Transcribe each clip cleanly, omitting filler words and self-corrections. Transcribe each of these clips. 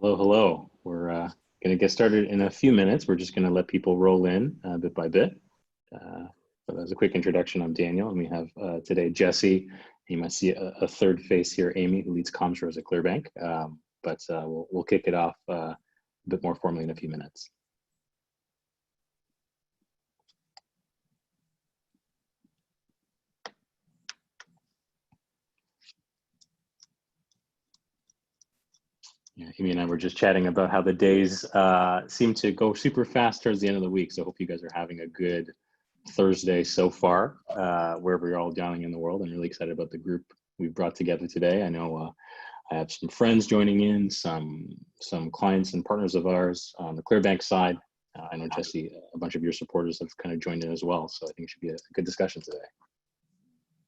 Hello, hello. We're going to get started in a few minutes. We're just going to let people roll in bit by bit. But as a quick introduction, I'm Daniel, and we have today Jesse. You might see a third face here, Amy, who leads comms at Clearbanc. But we'll kick it off a bit more formally in a few minutes. Yeah, Amy and I were just chatting about how the days seem to go super fast towards the end of the week. So I hope you guys are having a good Thursday so far, wherever you're all dialing in the world. I'm really excited about the group we've brought together today. I know I have some friends joining in, some clients and partners of ours on the Clearbanc side. I know, Jesse, a bunch of your supporters have kind of joined in as well. So I think it should be a good discussion today.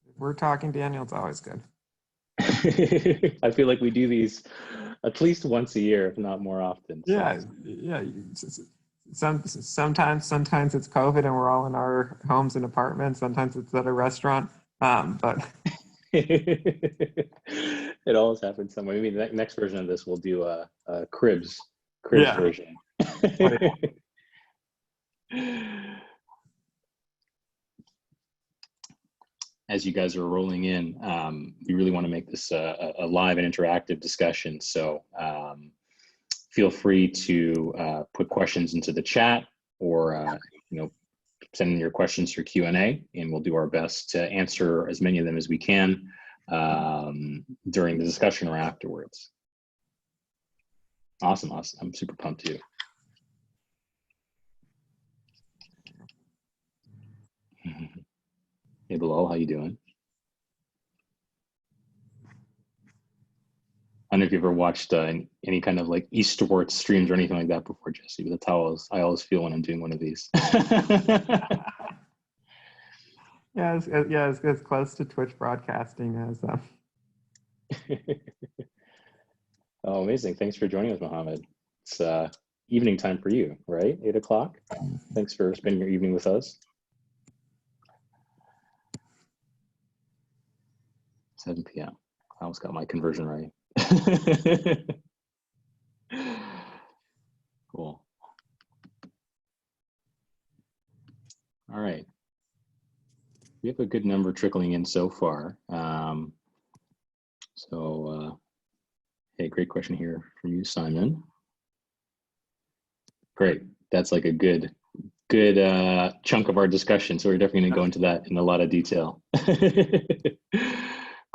If we're talking Daniel, it's always good. I feel like we do these at least once a year, if not more often. So. Yeah. Sometimes it's COVID and we're all in our homes and apartments. Sometimes it's at a restaurant. But it always happens somewhere. Maybe the next version of this, we'll do a cribs version. As you guys are rolling in, we really want to make this a live and interactive discussion. So feel free to put questions into the chat, or send in your questions through Q&A, and we'll do our best to answer as many of them as we can during the discussion or afterwards. Awesome. I'm super pumped too. Hey, Bilal, how you doing? I don't know if you've ever watched any kind of like esports streams or anything like that before, Jesse, but that's how I always feel when I'm doing one of these. It's as close to Twitch broadcasting as. Oh, amazing! Thanks for joining us, Mohammed. It's evening time for you, right? 8 o'clock. Thanks for spending your evening with us. 7 p.m. I almost got my conversion right. Cool. All right. We have a good number trickling in so far. Hey, great question here from you, Simon. Great. That's like a good chunk of our discussion. So we're definitely going to go into that in a lot of detail.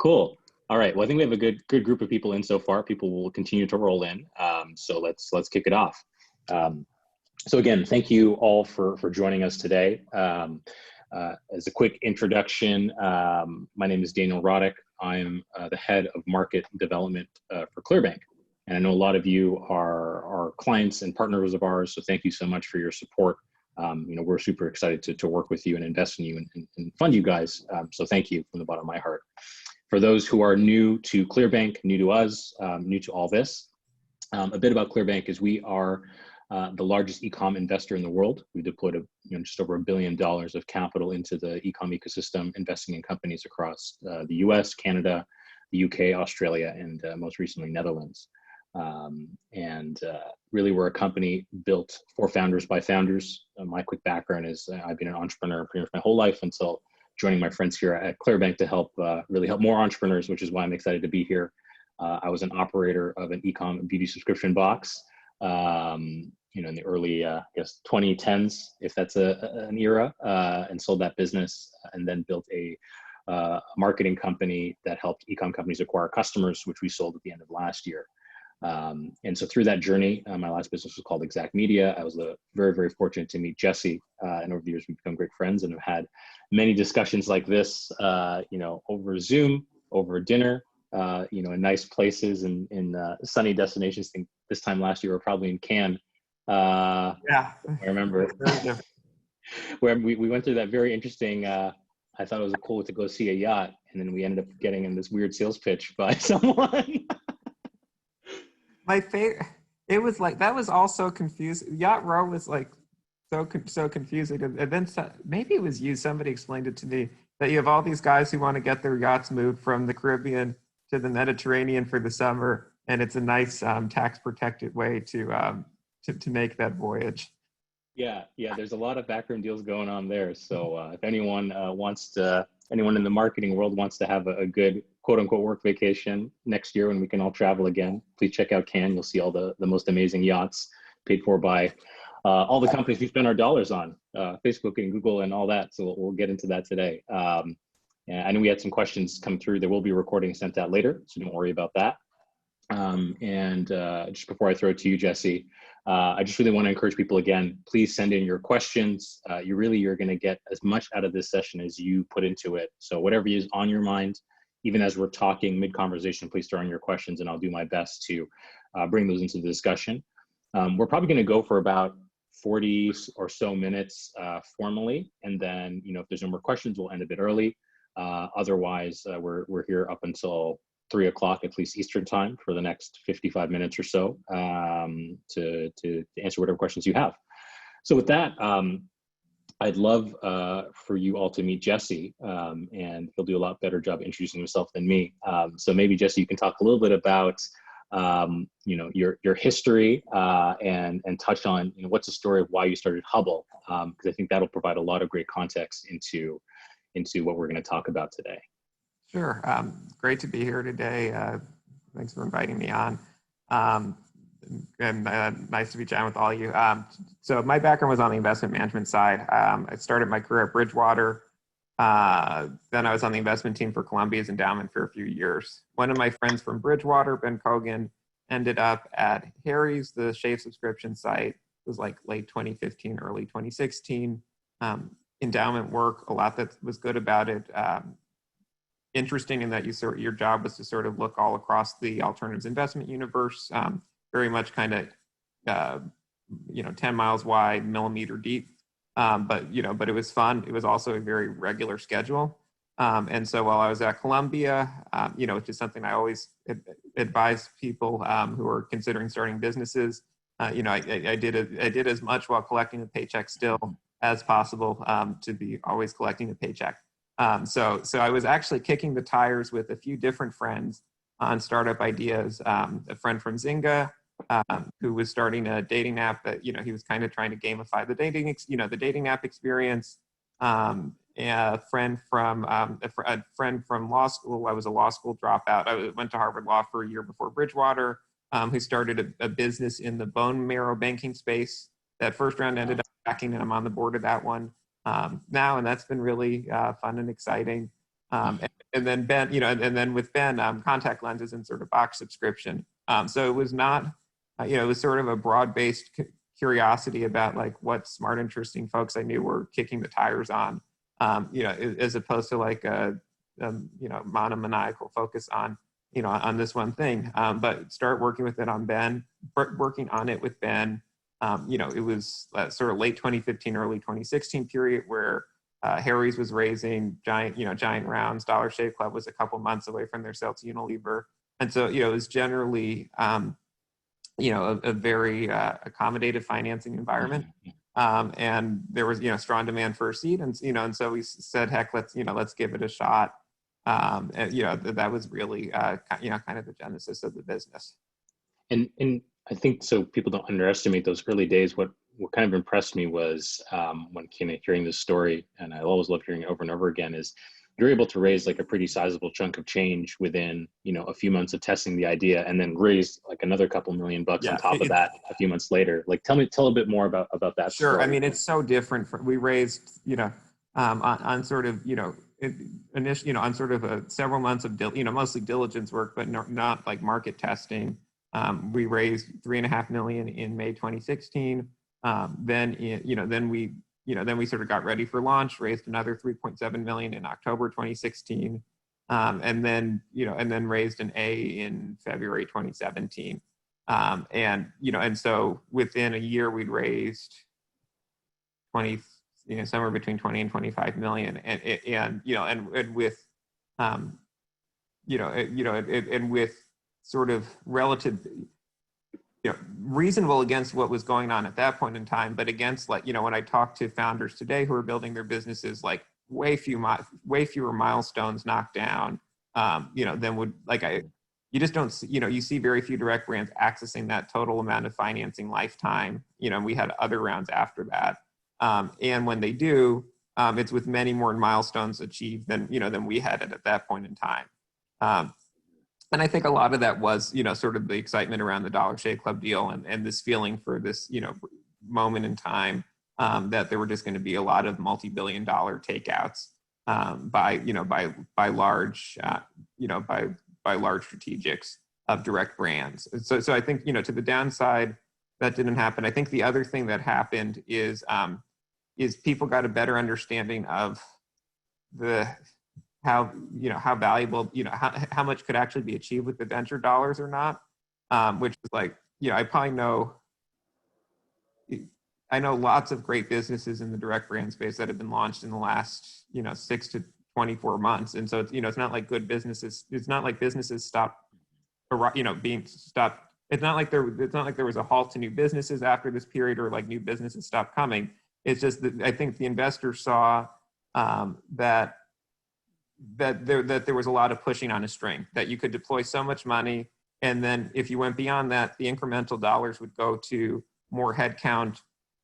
Cool. All right. Well, I think we have a good group of people in so far. People will continue to roll in. So let's kick it off. So again, thank you all for joining us today. As a quick introduction, my name is Daniel Roddick. I'm the head of market development for Clearbanc. And I know a lot of you are clients and partners of ours. So thank you so much for your support. We're super excited to work with you and invest in you and fund you guys. So thank you from the bottom of my heart. For those who are new to Clearbanc, new to us, new to all this, a bit about Clearbanc is we are the largest e-com investor in the world. We deployed just over $1 billion of capital into the e-com ecosystem, investing in companies across the US, Canada, the UK, Australia, and most recently Netherlands. Really, we're a company built for founders by founders. My quick background is I've been an entrepreneur pretty much my whole life until joining my friends here at Clearbanc to really help more entrepreneurs, which is why I'm excited to be here. I was an operator of an e-com beauty subscription box, in the early, 2010s, if that's an era, and sold that business, and then built a marketing company that helped e-com companies acquire customers, which we sold at the end of last year. And so through that journey, my last business was called Exact Media. I was very, very fortunate to meet Jesse, and over the years we've become great friends and have had many discussions like this, over Zoom, over dinner, in nice places and in sunny destinations. I think this time last year we were probably in Cannes. I remember where we went through that very interesting. I thought it was cool to go see a yacht, and then we ended up getting in this weird sales pitch by someone. My favorite, it was like, that was all so confusing. Yacht Row was like so confusing. And then maybe it was you, somebody explained it to me, that you have all these guys who want to get their yachts moved from the Caribbean to the Mediterranean for the summer. and it's a nice tax protected way to make that voyage. Yeah, there's a lot of backroom deals going on there. So if anyone anyone in the marketing world wants to have a good quote unquote work vacation next year when we can all travel again, please check out Cannes. You'll see all the most amazing yachts paid for by all the companies we spend our dollars on, Facebook and Google and all that. So we'll get into that today. And I know we had some questions come through. There will be a recording sent out later, so don't worry about that. Just before I throw it to you, Jesse, I just really want to encourage people again, please send in your questions. You're going to get as much out of this session as you put into it. So whatever is on your mind, even as we're talking mid-conversation, please throw in your questions and I'll do my best to bring those into the discussion. We're probably going to go for about 40 or so minutes formally. And then, if there's no more questions, we'll end a bit early. Otherwise, we're here up until 3 o'clock, at least Eastern time, for the next 55 minutes or so to answer whatever questions you have. So with that, I'd love for you all to meet Jesse, and he'll do a lot better job introducing himself than me. So maybe Jesse, you can talk a little bit about your history and touch on what's the story of why you started Hubble, because I think that'll provide a lot of great context into what we're going to talk about today. Sure. Great to be here today. Thanks for inviting me on. And nice to be chatting with all of you. So my background was on the investment management side. I started my career at Bridgewater. Then I was on the investment team for Columbia's endowment for a few years. One of my friends from Bridgewater, Ben Cogan, ended up at Harry's, the shave subscription site. It was like late 2015, early 2016. Endowment work, a lot that was good about it. Interesting in that your job was to sort of look all across the alternatives investment universe, very much kind of 10 miles wide, millimeter deep. But it was fun. It was also a very regular schedule. And so while I was at Columbia, which is something I always advise people who are considering starting businesses, I did as much while collecting the paycheck still as possible to be always collecting the paycheck. So I was actually kicking the tires with a few different friends on startup ideas. A friend from Zynga, who was starting a dating app that, he was kind of trying to gamify the dating app experience. A friend from law school. I was a law school dropout. I went to Harvard Law for a year before Bridgewater, who started a business in the bone marrow banking space. That first round ended up backing, and I'm on the board of that one now, and that's been really fun and exciting. And then Ben, and then with Ben, contact lenses and sort of box subscription. So it was not, it was sort of a broad-based curiosity about like what smart, interesting folks I knew were kicking the tires on, as opposed to like a monomaniacal focus on, on this one thing. But start working with it on Ben, working on it with Ben. It was sort of late 2015, early 2016 period where Harry's was raising giant rounds. Dollar Shave Club was a couple months away from their sale to Unilever. And so, it was generally, a very accommodative financing environment. And there was, strong demand for a seat. And so we said, heck, let's give it a shot. And, that was really, kind of the genesis of the business. And I think so people don't underestimate those early days. What kind of impressed me was when hearing this story, and I always love hearing it over and over again, is you're able to raise like a pretty sizable chunk of change within, a few months of testing the idea, and then raise like another couple $1 million on top of that a few months later. Like tell a bit more about that. Sure. Story. I mean, it's so different. We raised, on sort of, on sort of several months of, mostly diligence work, but not like market testing. We raised $3.5 million in May 2016. Then we sort of got ready for launch, raised another $3.7 million in October 2016, and then raised an A in February 2017. And so within a year we'd raised somewhere between 20 and 25 million, and with sort of relative, reasonable against what was going on at that point in time, but against when I talk to founders today who are building their businesses, like way fewer milestones knocked down, than would you just don't see, you see very few direct brands accessing that total amount of financing lifetime. And we had other rounds after that. And when they do, it's with many more milestones achieved than we had at that point in time. And I think a lot of that was, sort of the excitement around the Dollar Shave Club deal and this feeling for this, moment in time that there were just going to be a lot of multi-billion-dollar takeouts by large, by large strategics of direct brands. So I think, to the downside, that didn't happen. I think the other thing that happened is people got a better understanding of how valuable, how much could actually be achieved with the venture dollars or not, which is like, I know lots of great businesses in the direct brand space that have been launched in the last, 6 to 24 months. And so, it's not like good businesses, it's not like businesses stop, being stopped. It's not like there was a halt to new businesses after this period, or like new businesses stopped coming. It's just that I think the investors saw that there was a lot of pushing on a string, that you could deploy so much money, and then if you went beyond that, the incremental dollars would go to more headcount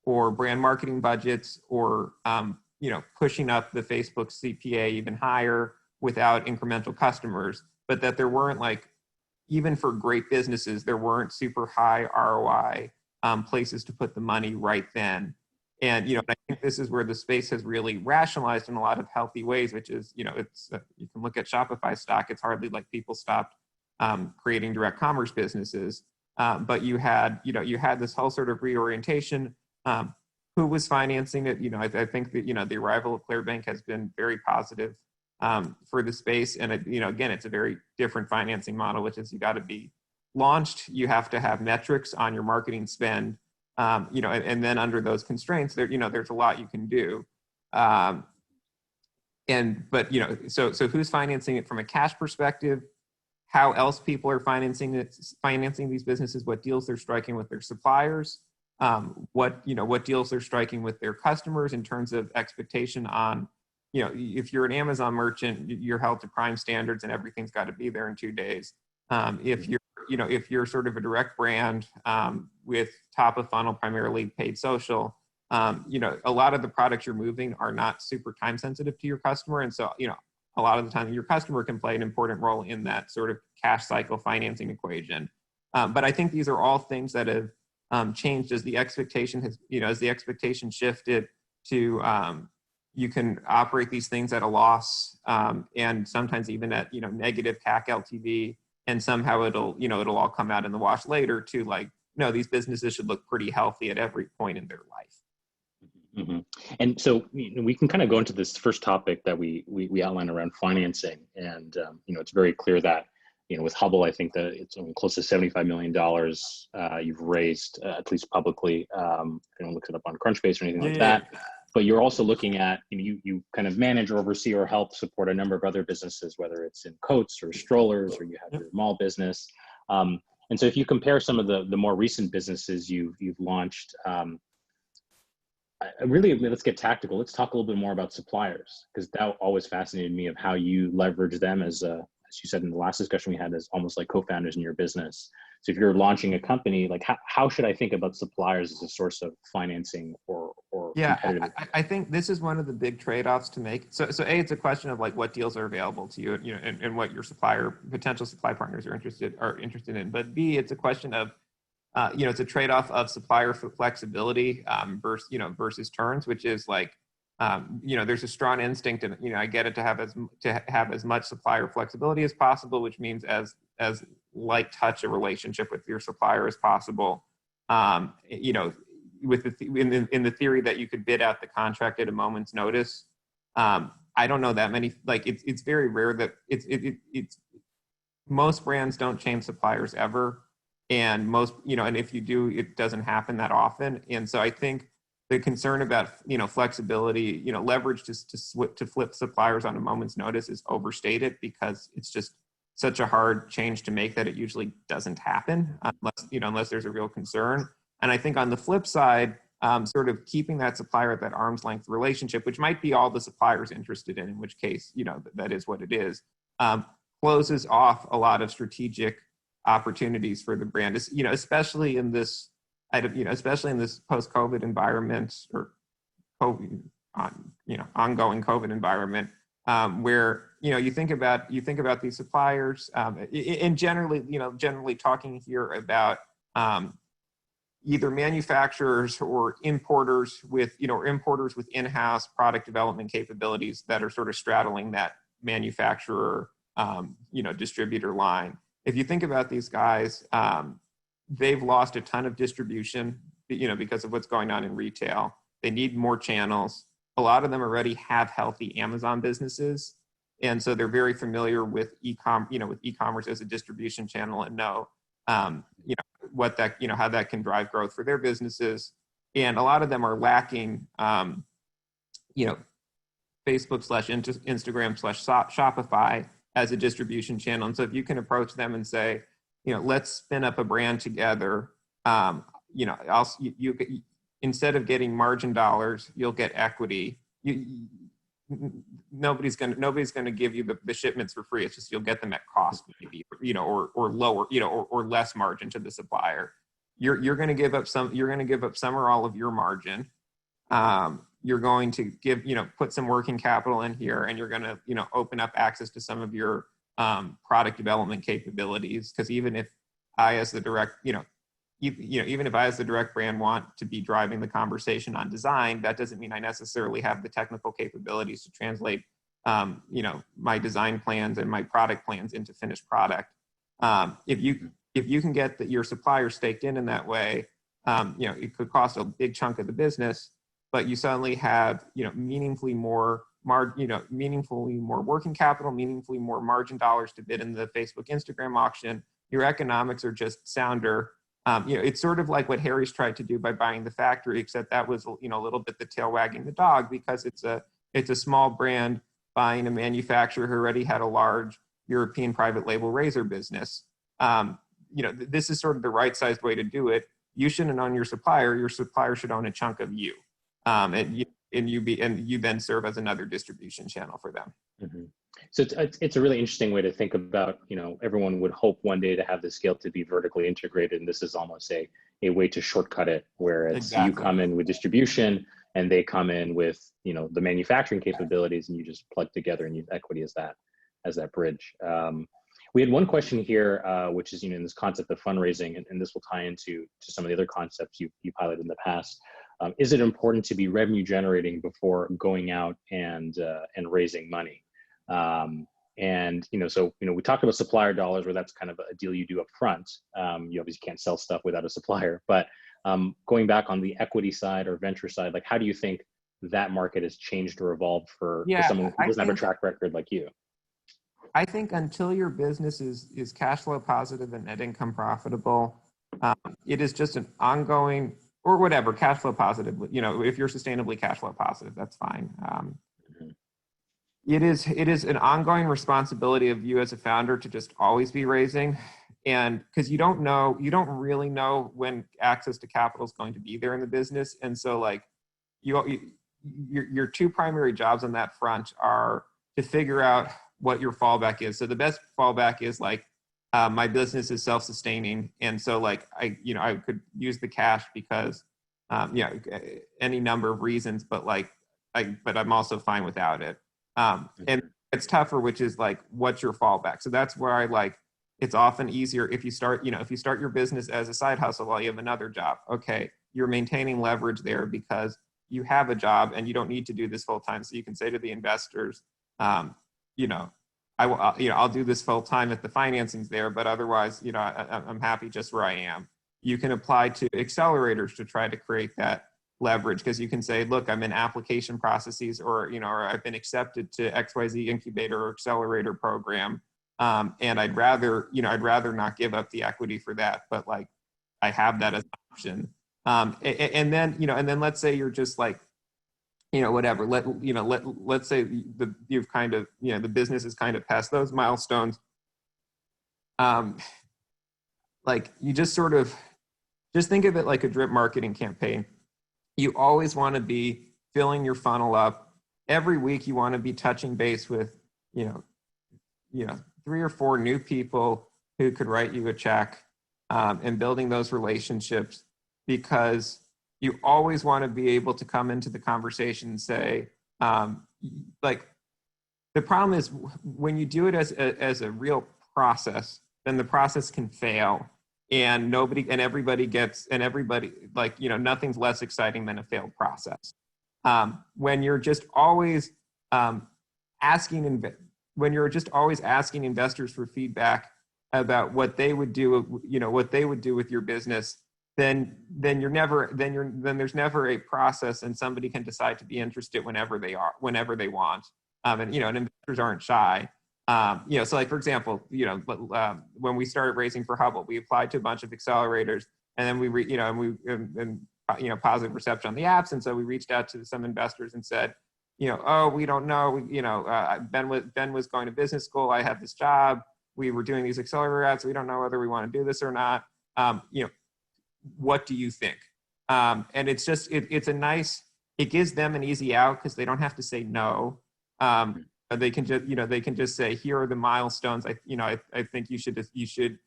or brand marketing budgets, or pushing up the Facebook CPA even higher without incremental customers. But that there weren't, like, even for great businesses, there weren't super high ROI places to put the money right then. And, I think this is where the space has really rationalized in a lot of healthy ways, which is, it's you can look at Shopify stock. It's hardly like people stopped creating direct commerce businesses. But you had this whole sort of reorientation. Who was financing it? I think that, the arrival of Clearbanc has been very positive for the space. And, again, it's a very different financing model, which is you got to be launched. You have to have metrics on your marketing spend. And then under those constraints, there's a lot you can do. So who's financing it from a cash perspective? How else people are financing these businesses? What deals they're striking with their suppliers? What deals they're striking with their customers in terms of expectation on, if you're an Amazon merchant, you're held to Prime standards and everything's got to be there in 2 days. If you're sort of a direct brand with top of funnel, primarily paid social, a lot of the products you're moving are not super time sensitive to your customer. And so, a lot of the time your customer can play an important role in that sort of cash cycle financing equation. But I think these are all things that have changed as the expectation has, as the expectation shifted to you can operate these things at a loss and sometimes even at, negative CAC LTV. And somehow it'll all come out in the wash later to, like, no, these businesses should look pretty healthy at every point in their life. Mm-hmm. And so we can kind of go into this first topic that we outlined around financing. And, it's very clear that, with Hubble, I think that it's close to $75 million you've raised, at least publicly. If anyone looks it up on Crunchbase or anything like that. But you're also looking at, you kind of manage or oversee or help support a number of other businesses, whether it's in coats or strollers, or you have your mall business. And so if you compare some of the more recent businesses you've launched, really, let's get tactical. Let's talk a little bit more about suppliers, because that always fascinated me, of how you leverage them as you said in the last discussion we had, as almost like co-founders in your business. So if you're launching a company, like how should I think about suppliers as a source of financing or competitive? I think this is one of the big trade-offs to make. So A, it's a question of, like, what deals are available to you, and what your potential supply partners are interested in. But B, it's a question of, it's a trade-off of supplier flexibility versus terms, which is like, there's a strong instinct, and I get it, to have as much supplier flexibility as possible, which means as light touch a relationship with your supplier as possible. With in the theory that you could bid out the contract at a moment's notice. I don't know that many. Like, it's very rare that it's most brands don't change suppliers ever, and and if you do, it doesn't happen that often. And so I think the concern about flexibility, leverage to flip suppliers on a moment's notice is overstated, because it's just such a hard change to make that it usually doesn't happen unless there's a real concern. And I think on the flip side, sort of keeping that supplier at that arm's length relationship, which might be all the suppliers interested in which case, that is what it is. closes off a lot of strategic opportunities for the brand. Especially in this, especially in this post-COVID environment or COVID, ongoing COVID environment, where you think about these suppliers, and generally talking here about either manufacturers or importers with in-house product development capabilities that are sort of straddling that manufacturer distributor line. If you think about these guys, they've lost a ton of distribution, because of what's going on in retail. They need more channels. A lot of them already have healthy Amazon businesses, and so they're very familiar with e-commerce as a distribution channel and know, what that, how that can drive growth for their businesses. And a lot of them are lacking, Facebook / Instagram / Shopify as a distribution channel. And so if you can approach them and say, let's spin up a brand together, instead of getting margin dollars, you'll get equity. Nobody's going to give you the shipments for free. It's just you'll get them at cost, maybe, or lower, or less margin to the supplier. You're going to give up some. You're going to give up some or all of your margin. You're going to put some working capital in here, and you're going to open up access to some of your product development capabilities. Because even if I, as the direct, even if I, as the direct brand, want to be driving the conversation on design, that doesn't mean I necessarily have the technical capabilities to translate, my design plans and my product plans into finished product. If you can get your supplier staked in that way, it could cost a big chunk of the business, but you suddenly have, meaningfully more working capital, meaningfully more margin dollars to bid in the Facebook, Instagram auction. Your economics are just sounder. It's sort of like what Harry's tried to do by buying the factory, except that was, a little bit the tail wagging the dog, because it's a small brand buying a manufacturer who already had a large European private label razor business. This is sort of the right-sized way to do it. You shouldn't own your supplier. Your supplier should own a chunk of you, and you then serve as another distribution channel for them. Mm-hmm. So it's a really interesting way to think about, everyone would hope one day to have the scale to be vertically integrated. And this is almost a way to shortcut it, where it's exactly. You come in with distribution and they come in with, the manufacturing capabilities, and you just plug together and use equity as that bridge. We had one question here, which is, in this concept of fundraising, and this will tie into some of the other concepts you've highlighted in the past. Is it important to be revenue generating before going out and raising money? We talked about supplier dollars, where that's kind of a deal you do up front. You obviously can't sell stuff without a supplier, but going back on the equity side or venture side, like, how do you think that market has changed or evolved for someone who doesn't have a track record like you? I think until your business is cash flow positive and net income profitable, it is just an ongoing, or whatever, cash flow positive. If you're sustainably cash flow positive, that's fine. It is an ongoing responsibility of you as a founder to just always be raising, and because you don't really know when access to capital is going to be there in the business, and so like your two primary jobs on that front are to figure out what your fallback is. So the best fallback is like, my business is self-sustaining, and so like I could use the cash because any number of reasons, but I'm also fine without it. And it's tougher, which is like, what's your fallback? So that's where it's often easier if you start your business as a side hustle while you have another job. Okay, you're maintaining leverage there because you have a job and you don't need to do this full time. So you can say to the investors, I'll do this full time if the financing's there, but otherwise, I'm happy just where I am. You can apply to accelerators to try to create that leverage, because you can say, look, I'm in application processes, or I've been accepted to XYZ incubator or accelerator program, and I'd rather not give up the equity for that, but like I have that as an option. And then let's say you're just like, whatever. Let's say you've kind of, the business has kind of passed those milestones. Like you just think of it like a drip marketing campaign. You always want to be filling your funnel up. Every week you want to be touching base with, 3 or 4 new people who could write you a check, and building those relationships, because you always want to be able to come into the conversation and say, like, the problem is when you do it as a real process, then the process can fail, and everybody like, you know, nothing's less exciting than a failed process. When you're just always asking investors for feedback about what they would do, you know, what they would do with your business, then there's never a process, and somebody can decide to be interested whenever they want. And, you know, and investors aren't shy. You know, so like, for example, you know, when we started raising for Hubble, we applied to a bunch of accelerators, and then positive reception on the apps. And so we reached out to some investors and said, you know, oh, we don't know, Ben was going to business school. I have this job. We were doing these accelerator ads. We don't know whether we want to do this or not. You know, what do you think? And it's just, it gives them an easy out, because they don't have to say no. They can just say, here are the milestones I think you should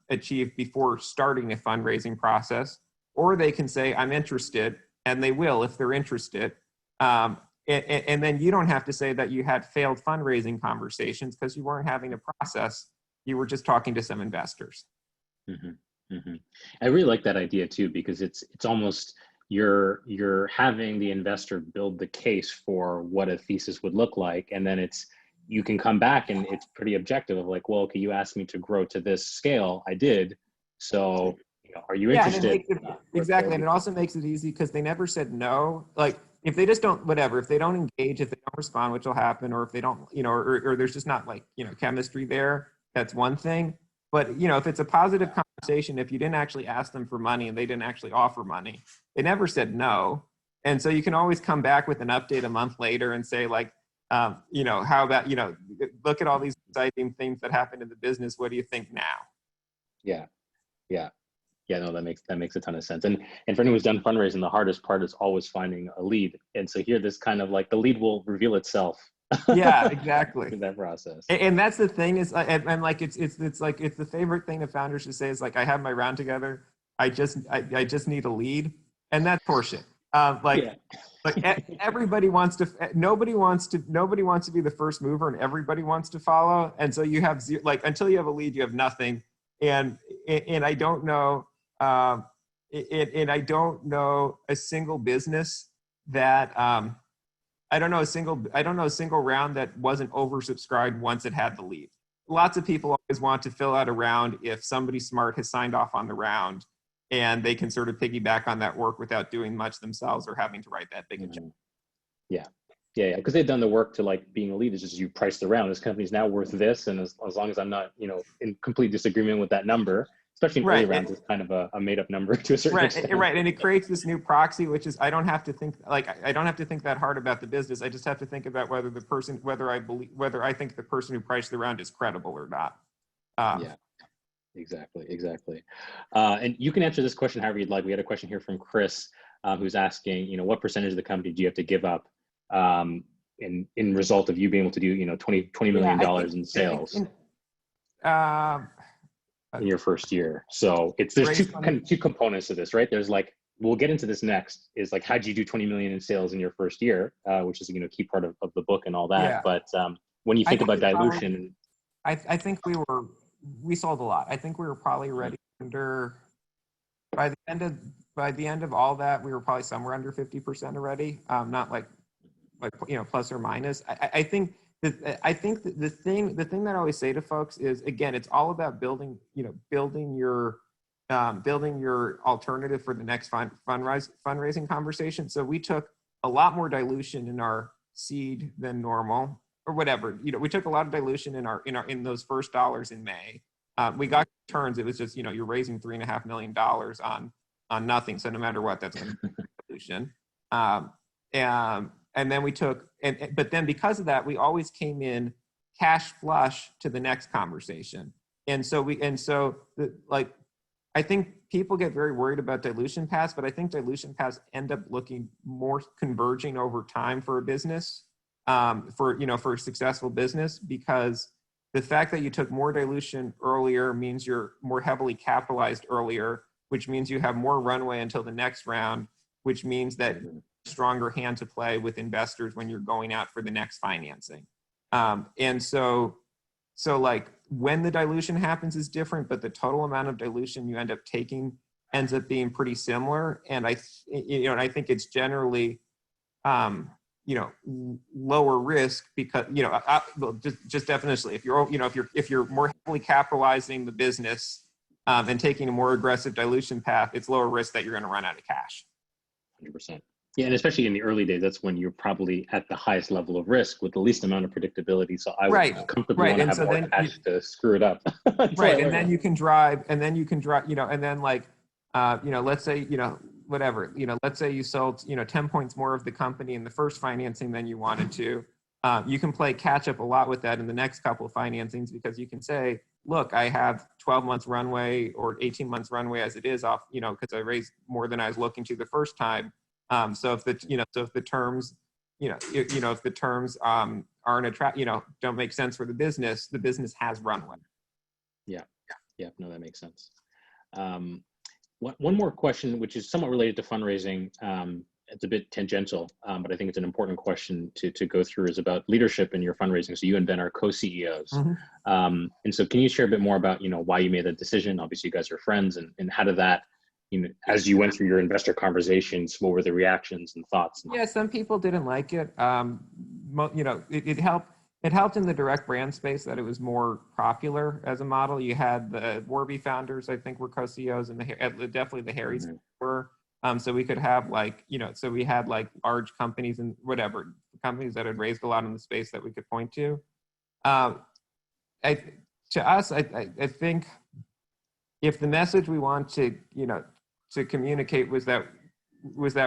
achieve before starting a fundraising process. Or they can say, I'm interested, and they will if they're interested. And then you don't have to say that you had failed fundraising conversations, because you weren't having a process. You were just talking to some investors. Mm-hmm. Mm-hmm. I really like that idea too, because it's almost you're having the investor build the case for what a thesis would look like, and then you can come back and it's pretty objective of like, well, okay, you asked me to grow to this scale, I did, so you know, are you interested? Exactly, and it also makes it easy because they never said no. Like, if they just don't, whatever, if they don't engage, if they don't respond, which will happen, or if they don't, you know, or there's just not, like, you know, chemistry there, that's one thing. But, you know, if it's a positive conversation, if you didn't actually ask them for money and they didn't actually offer money, they never said no. And so you can always come back with an update a month later and say, like, you know, how about, you know, look at all these exciting things that happened in the business. What do you think now? Yeah. No, that makes a ton of sense. And for anyone who's done fundraising, the hardest part is always finding a lead. And so here, this kind of like the lead will reveal itself. Yeah, exactly. In that process. And that's the thing is, and like, it's like, it's the favorite thing of founders to say is like, I have my round together. I just need a lead. And that's horseshit. Like everybody wants to, nobody wants to be the first mover, and everybody wants to follow. And so you have like, until you have a lead, you have nothing. And I don't know, and I don't know a single business that, I don't know a single round that wasn't oversubscribed once it had the lead. Lots of people always want to fill out a round if somebody smart has signed off on the round, and they can sort of piggyback on that work without doing much themselves or having to write that big a check. Yeah. Because they've done the work to, like, being a lead is just you price the round. This company's now worth this, and as long as I'm not, you know, in complete disagreement with that number, especially in early rounds, it's kind of a made up number to a certain extent. Right, and it creates this new proxy, which is I don't have to think that hard about the business. I just have to think about whether I think the person who priced the round is credible or not. Yeah, exactly. And you can answer this question however you'd like. We had a question here from Chris, who's asking, you know, what percentage of the company do you have to give up in result of you being able to do, you know, $20 million in sales in your first year? So there's two components to this, right? There's like, we'll get into this next, is like, how'd you do 20 million in sales in your first year, which is, you know, key part of the book and all that. Yeah. But when you think about dilution, I think we sold a lot. I think we were probably ready by the end of all that, we were probably somewhere under 50% already. Not like, you know, plus or minus. I think the thing that I always say to folks is, again, it's all about building your alternative for the next fundraising conversation. So we took a lot more dilution in our seed than normal, or whatever. You know, we took a lot of dilution in those first dollars in May. We got returns. It was just, you know, you're raising $3.5 million on nothing. So no matter what, that's going to be dilution. And then we took, but then because of that, we always came in cash flush to the next conversation. And so I think people get very worried about dilution paths, but I think dilution paths end up looking more converging over time for a business, for a successful business, because the fact that you took more dilution earlier means you're more heavily capitalized earlier, which means you have more runway until the next round, which means that stronger hand to play with investors when you're going out for the next financing. And so like when the dilution happens is different, but the total amount of dilution you end up taking ends up being pretty similar. And I think it's generally, lower risk because, just definitionally, if you're more heavily capitalizing the business and taking a more aggressive dilution path, it's lower risk that you're going to run out of cash. 100%. Yeah, and especially in the early days, that's when you're probably at the highest level of risk with the least amount of predictability. So I would comfortably want to have more cash to screw it up. Right, and then you can drive, and then let's say, let's say you sold, 10 points more of the company in the first financing than you wanted to. You can play catch up a lot with that in the next couple of financings, because you can say, look, I have 12 months runway or 18 months runway as it is off, because I raised more than I was looking to the first time. So if the terms, if the terms aren't don't make sense for the business has runway. Yeah, no, that makes sense. One more question, which is somewhat related to fundraising. It's a bit tangential, but I think it's an important question to go through, is about leadership in your fundraising. So you and Ben are co-CEOs. Mm-hmm. And so can you share a bit more about, why you made that decision? Obviously you guys are friends, and how did that, as you went through your investor conversations, what were the reactions and thoughts? Yeah, some people didn't like it. It helped in the direct brand space that it was more popular as a model. You had the Warby founders, I think, were co-CEOs, and definitely the Harrys were. So we could have so we had large companies and companies that had raised a lot in the space that we could point to. To us, I think if the message we want to communicate was that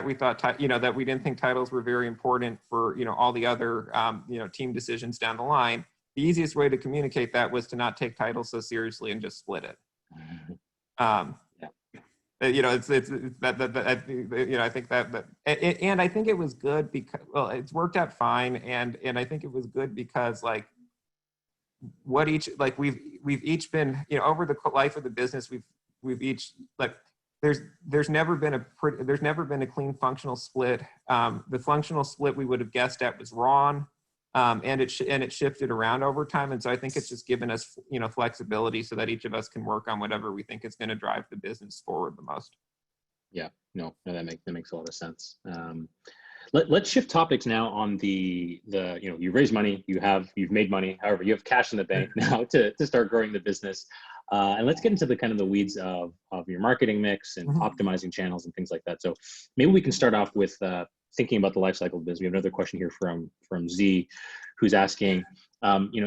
we thought that we didn't think titles were very important for all the other team decisions down the line, the easiest way to communicate that was to not take titles so seriously and just split it. I think that and I think it was good because, well, it's worked out fine, and I think it was good because we've each been, over the life of the business, we've each there's never been a clean functional split. The functional split we would have guessed at was wrong, and it shifted around over time. And so I think it's just given us flexibility so that each of us can work on whatever we think is going to drive the business forward the most. Yeah, no, that makes a lot of sense. Let's shift topics now on the you raise money, you've made money, however, you have cash in the bank now to start growing the business. And let's get into the kind of the weeds of your marketing mix and optimizing channels and things like that. So maybe we can start off with thinking about the life cycle of business. We have another question here from Z, who's asking,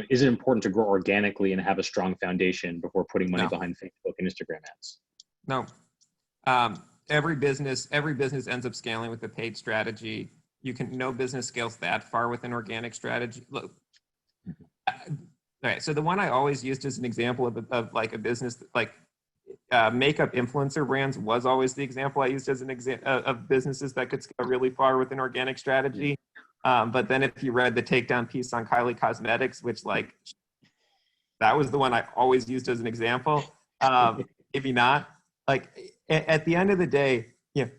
is it important to grow organically and have a strong foundation before putting money behind Facebook and Instagram ads? No. Every business ends up scaling with a paid strategy. No business scales that far with an organic strategy. Look, okay, so the one I always used as an example of a business makeup influencer brands was always the example I used as an example of businesses that could scale really far with an organic strategy. But then if you read the takedown piece on Kylie Cosmetics, which that was the one I always used as an example. Maybe not. At the end of the day,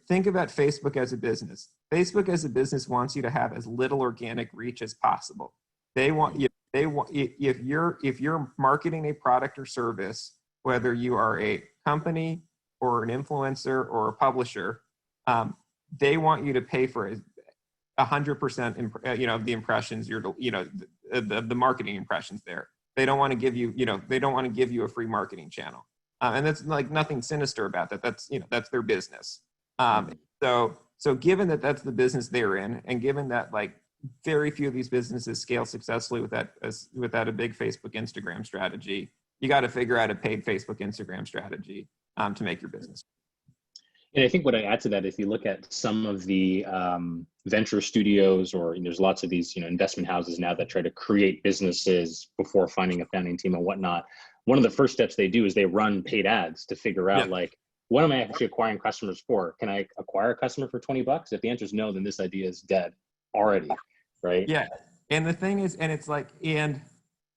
think about Facebook as a business. Facebook as a business wants you to have as little organic reach as possible. They want if you're marketing a product or service, whether you are a company or an influencer or a publisher, they want you to pay for 100% of the impressions the marketing impressions there. They don't want to give you a free marketing channel. And that's nothing sinister about that. That's their business. So given that that's the business they're in, and given that very few of these businesses scale successfully without a big Facebook, Instagram strategy, you got to figure out a paid Facebook, Instagram strategy to make your business. And I think what I add to that, if you look at some of the venture studios, or there's lots of these investment houses now that try to create businesses before finding a founding team and whatnot. One of the first steps they do is they run paid ads to figure out what am I actually acquiring customers for? Can I acquire a customer for $20? If the answer is no, then this idea is dead already, right? Yeah. And the thing is, and it's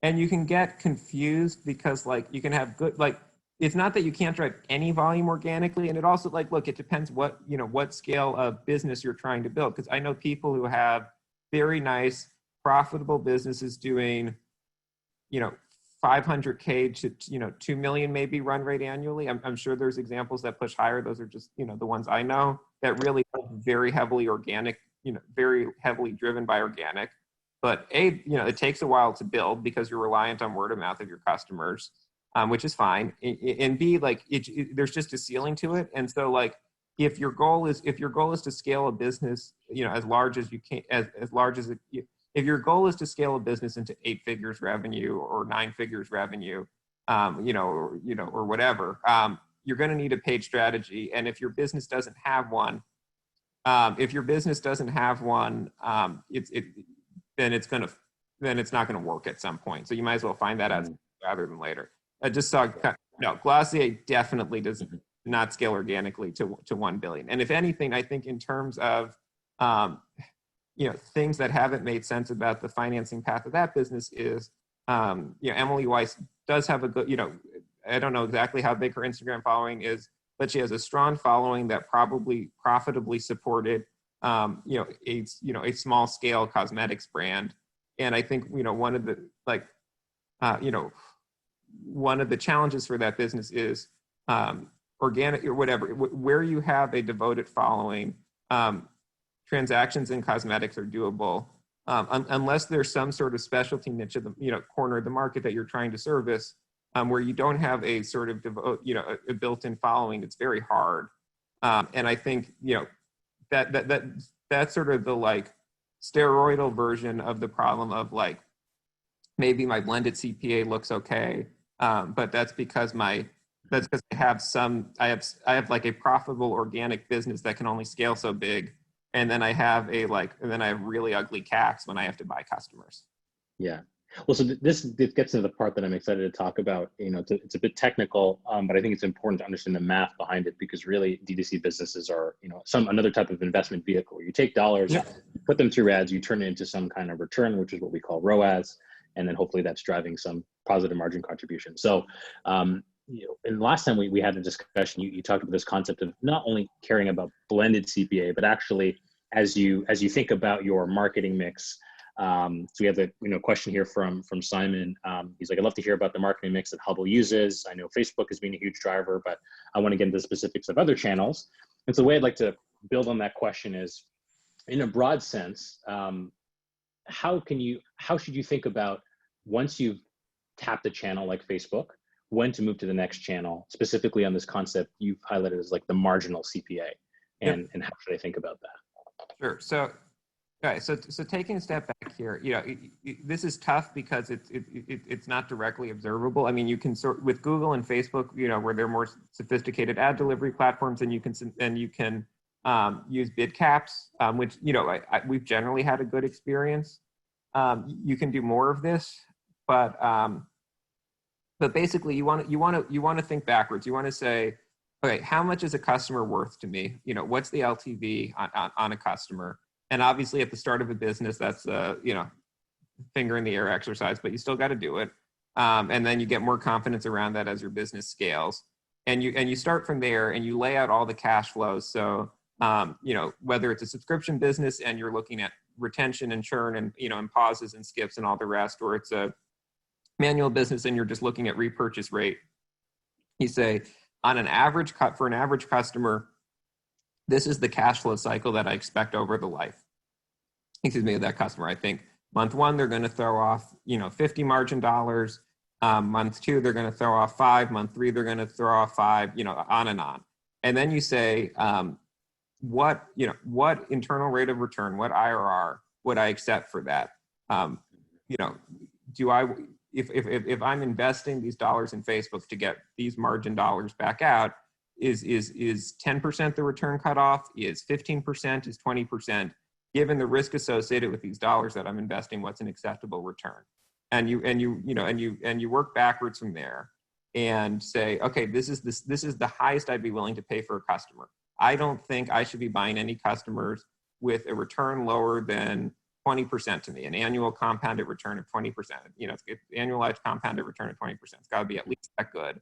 And you can get confused because like you can have good, like, it's not that you can't drive any volume organically. And it also like, look, it depends what, you know, what scale of business you're trying to build. Because I know people who have very nice, profitable businesses doing, you know, 500K to, you know, 2 million maybe run rate annually. I'm sure there's examples that push higher. Those are just, you know, the ones I know that really are very heavily organic, you know, very heavily driven by organic. But you know, it takes a while to build because you're reliant on word of mouth of your customers, which is fine. And B, like there's just a ceiling to it. And so like, if your goal is to scale a business, you know, as large as you can, as large as it, if your goal is to scale a business into 8 figures revenue or 9 figures revenue, you know, or whatever, you're going to need a paid strategy. And if your business doesn't have one, then it's not going to work at some point. So you might as well find that out rather than later. I just saw, no, Glossier definitely does not scale organically to 1 billion. And if anything, I think in terms of, you know, things that haven't made sense about the financing path of that business is, you know, Emily Weiss does have a good, you know, I don't know exactly how big her Instagram following is, but she has a strong following that probably profitably supported, you know, a small scale cosmetics brand. And I think, you know, one of the, like, you know, one of the challenges for that business is organic or whatever, where you have a devoted following, transactions in cosmetics are doable, unless there's some sort of specialty niche of the, you know, corner of the market that you're trying to service, where you don't have a sort of you know, a built-in following. It's very hard, and I think, you know, that's sort of the like steroidal version of the problem of like, maybe my blended CPA looks okay, but that's because I have like a profitable organic business that can only scale so big. And then I have really ugly CACs when I have to buy customers. Yeah. Well, so this gets into the part that I'm excited to talk about. You know, it's a bit technical, but I think it's important to understand the math behind it, because really D2C businesses are, you know, another type of investment vehicle. You take dollars, you put them through ads, you turn it into some kind of return, which is what we call ROAS, and then hopefully that's driving some positive margin contribution. So, you know, and last time we had a discussion, you talked about this concept of not only caring about blended CPA, but actually as you think about your marketing mix. So we have the, you know, question here from Simon. He's like, I'd love to hear about the marketing mix that Hubble uses. I know Facebook has been a huge driver, but I want to get into the specifics of other channels. And so the way I'd like to build on that question is, in a broad sense, how should you think about, once you've tapped a channel like Facebook, when to move to the next channel, specifically on this concept you've highlighted as like the marginal CPA, and how should I think about that? Sure. So, okay. So taking a step back here, you know, this is tough because it's not directly observable. I mean, you can with Google and Facebook, you know, where they're more sophisticated ad delivery platforms, and you can use bid caps, which, you know, we've generally had a good experience. You can do more of this, but basically you want to think backwards. You want to say, okay, how much is a customer worth to me? You know, what's the LTV on a customer? And obviously at the start of a business, that's you know, finger in the air exercise, but you still got to do it. And then you get more confidence around that as your business scales. And you start from there, and you lay out all the cash flows. So, you know, whether it's a subscription business and you're looking at retention and churn and, you know, and pauses and skips and all the rest, or it's a manual business and you're just looking at repurchase rate, you say, on an average for an average customer, this is the cash flow cycle that I expect over the life, of that customer. I think month 1, they're going to throw off, you know, 50 margin dollars. Month 2, they're going to throw off 5. Month 3, they're going to throw off 5, you know, on and on. And then you say, what internal rate of return, what IRR would I accept for that? You know, if I'm investing these dollars in Facebook to get these margin dollars back out, is 10% the return cutoff? Is 15%? Is 20%? Given the risk associated with these dollars that I'm investing, what's an acceptable return? And you work backwards from there and say, okay, this is the highest I'd be willing to pay for a customer. I don't think I should be buying any customers with a return lower than 20% to me, an annual compounded return of 20%. It's annualized compounded return of 20%. It's got to be at least that good.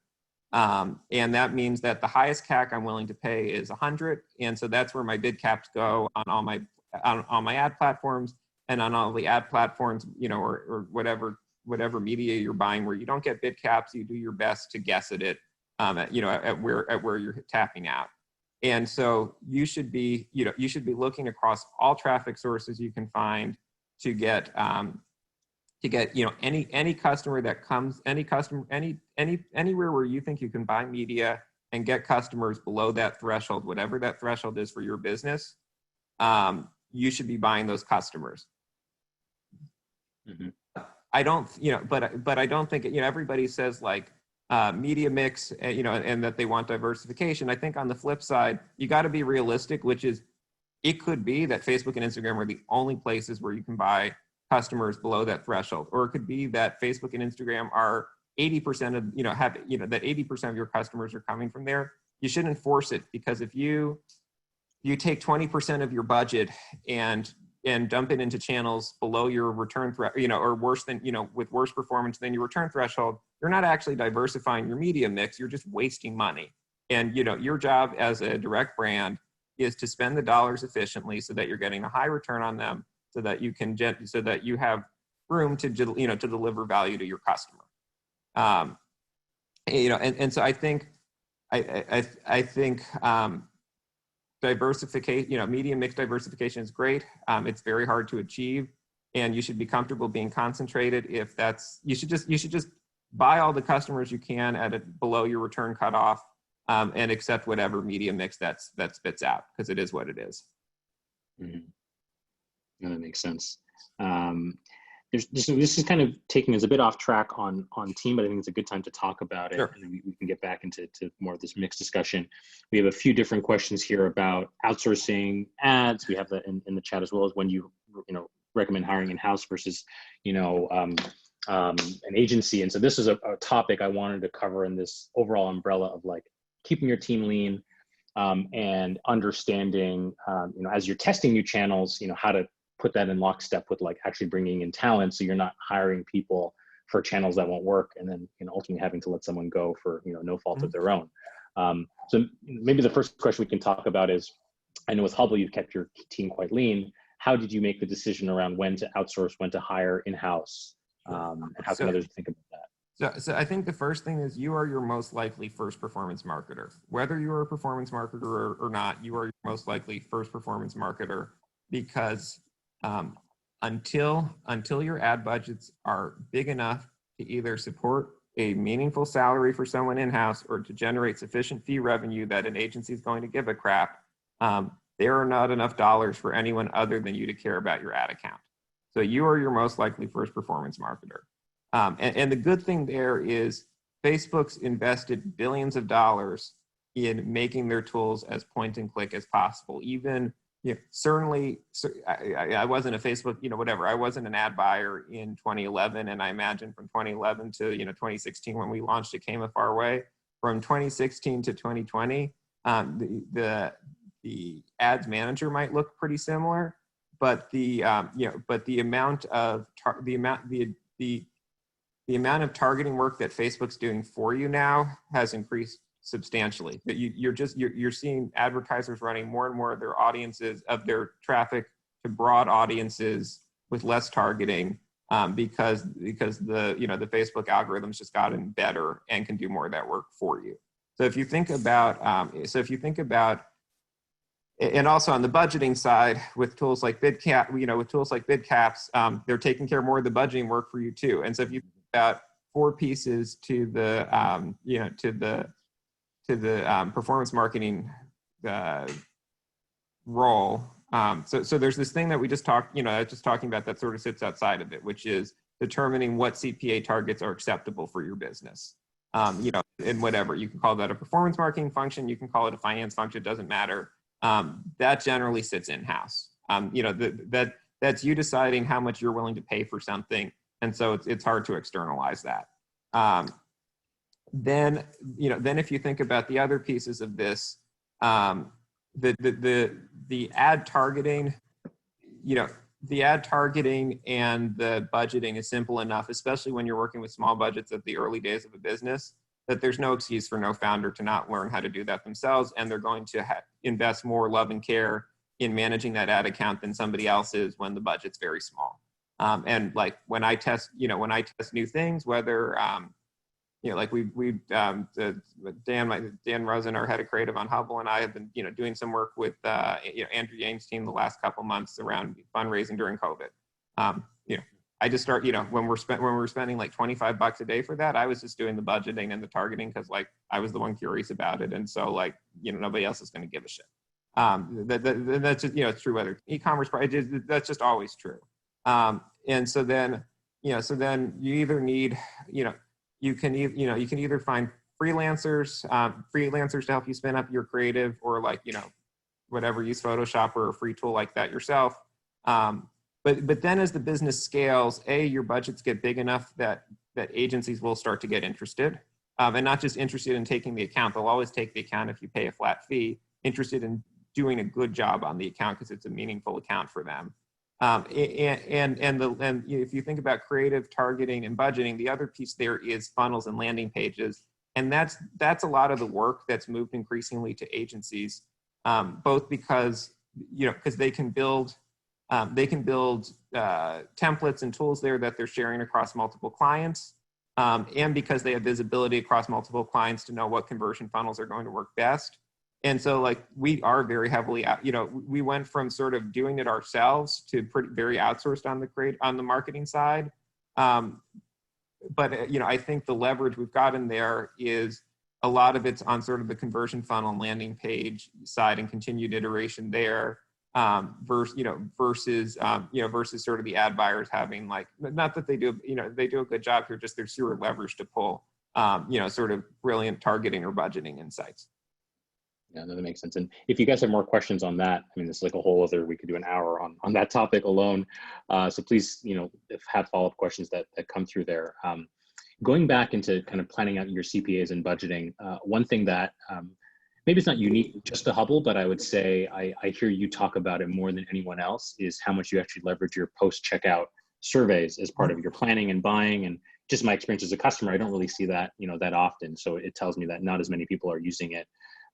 And that means that the highest CAC I'm willing to pay is 100. And so that's where my bid caps go on all my ad platforms, and on all the ad platforms, or whatever media you're buying where you don't get bid caps, you do your best to guess at it, at where you're tapping out. And so you should be looking across all traffic sources you can find to get any customer that comes, anywhere where you think you can buy media and get customers below that threshold, whatever that threshold is for your business, you should be buying those customers. Mm-hmm. I don't, but I don't think, everybody says like media mix, and that they want diversification. I think on the flip side, you got to be realistic, which is, it could be that Facebook and Instagram are the only places where you can buy customers below that threshold, or it could be that Facebook and Instagram are 80% of, that 80% of your customers are coming from there. You shouldn't force it, because if you take 20% of your budget and dump it into channels below your return or worse than, with worse performance than your return threshold, you're not actually diversifying your media mix. You're just wasting money. And, your job as a direct brand is to spend the dollars efficiently so that you're getting a high return on them, so that you can so that you have room to, to deliver value to your customer. And so I think, I think, diversification, media mix diversification is great. It's very hard to achieve, and you should be comfortable being concentrated. If that's, you should just buy all the customers you can at below your return cutoff, and accept whatever media mix that spits out, because it is what it is. Mm-hmm. No, that makes sense. This is kind of taking us a bit off track on team, but I think it's a good time to talk about it. Sure. And we can get back into more of this mixed discussion. We have a few different questions here about outsourcing ads. We have that in the chat, as well as when you recommend hiring in-house versus an agency. And so this is a topic I wanted to cover in this overall umbrella of like keeping your team lean, and understanding as you're testing new channels, how to put that in lockstep with like actually bringing in talent, so you're not hiring people for channels that won't work, and then ultimately having to let someone go for no fault of their own. So maybe the first question we can talk about is, I know with Hubble you've kept your team quite lean. How did you make the decision around when to outsource, when to hire in-house, and how can others think about that? So I think the first thing is, you are your most likely first performance marketer. Whether you are a performance marketer or not, you are your most likely first performance marketer, because until your ad budgets are big enough to either support a meaningful salary for someone in-house or to generate sufficient fee revenue that an agency is going to give a crap, there are not enough dollars for anyone other than you to care about your ad account. So you are your most likely first performance marketer. And the good thing there is, Facebook's invested billions of dollars in making their tools as point and click as possible. Even certainly, I wasn't a Facebook, whatever. I wasn't an ad buyer in 2011, and I imagine from 2011 to 2016 when we launched, it came a far way. From 2016 to 2020, the ads manager might look pretty similar, but the amount of the amount of targeting work that Facebook's doing for you now has increased substantially. You're seeing advertisers running more and more of their audiences, of their traffic, to broad audiences with less targeting, because the Facebook algorithm's just gotten better and can do more of that work for you. So if you think about, and also on the budgeting side, with tools like bid caps, they're taking care of more of the budgeting work for you too. And so if you think about 4 pieces to the performance marketing role. So there's this thing that we just talked, talking about, that sort of sits outside of it, which is determining what CPA targets are acceptable for your business. And whatever, you can call that a performance marketing function, you can call it a finance function, it doesn't matter. That generally sits in-house. That's you deciding how much you're willing to pay for something. And so it's hard to externalize that. Then if you think about the other pieces of this, the ad targeting, the ad targeting and the budgeting is simple enough, especially when you're working with small budgets at the early days of a business, that there's no excuse for no founder to not learn how to do that themselves. And they're going to invest more love and care in managing that ad account than somebody else is when the budget's very small. And like when I test new things, whether, like Dan Rosen, our head of creative on Hubble, and I have been, doing some work with, Andrew Yang's team the last couple months around fundraising during COVID. I just start, when we're spending like $25 a day for that, I was just doing the budgeting and the targeting because like I was the one curious about it, and so like nobody else is going to give a shit. That's just, it's true whether e-commerce, that's just always true. And so then you either need, you can either find freelancers to help you spin up your creative, or like, whatever, use Photoshop or a free tool like that yourself. But then as the business scales, your budgets get big enough that agencies will start to get interested, and not just interested in taking the account. They'll always take the account if you pay a flat fee, interested in doing a good job on the account because it's a meaningful account for them. And if you think about creative targeting and budgeting, the other piece there is funnels and landing pages. And that's a lot of the work that's moved increasingly to agencies, both because, because they can build templates and tools there that they're sharing across multiple clients, and because they have visibility across multiple clients to know what conversion funnels are going to work best. And so like we are very heavily, we went from sort of doing it ourselves to very outsourced on the marketing side. But I think the leverage we've got in there is a lot of it's on sort of the conversion funnel and landing page side and continued iteration there, versus sort of the ad buyers having like, not that they do, they do a good job here, just there's zero leverage to pull, sort of brilliant targeting or budgeting insights. Yeah, no, that makes sense. And if you guys have more questions on that, I mean, this is like a whole other, we could do an hour on that topic alone. So please, have follow-up questions that come through there. Going back into kind of planning out your CPAs and budgeting, one thing that maybe it's not unique just to Hubble, but I would say I hear you talk about it more than anyone else, is how much you actually leverage your post-checkout surveys as part of your planning and buying. And just my experience as a customer, I don't really see that, that often. So it tells me that not as many people are using it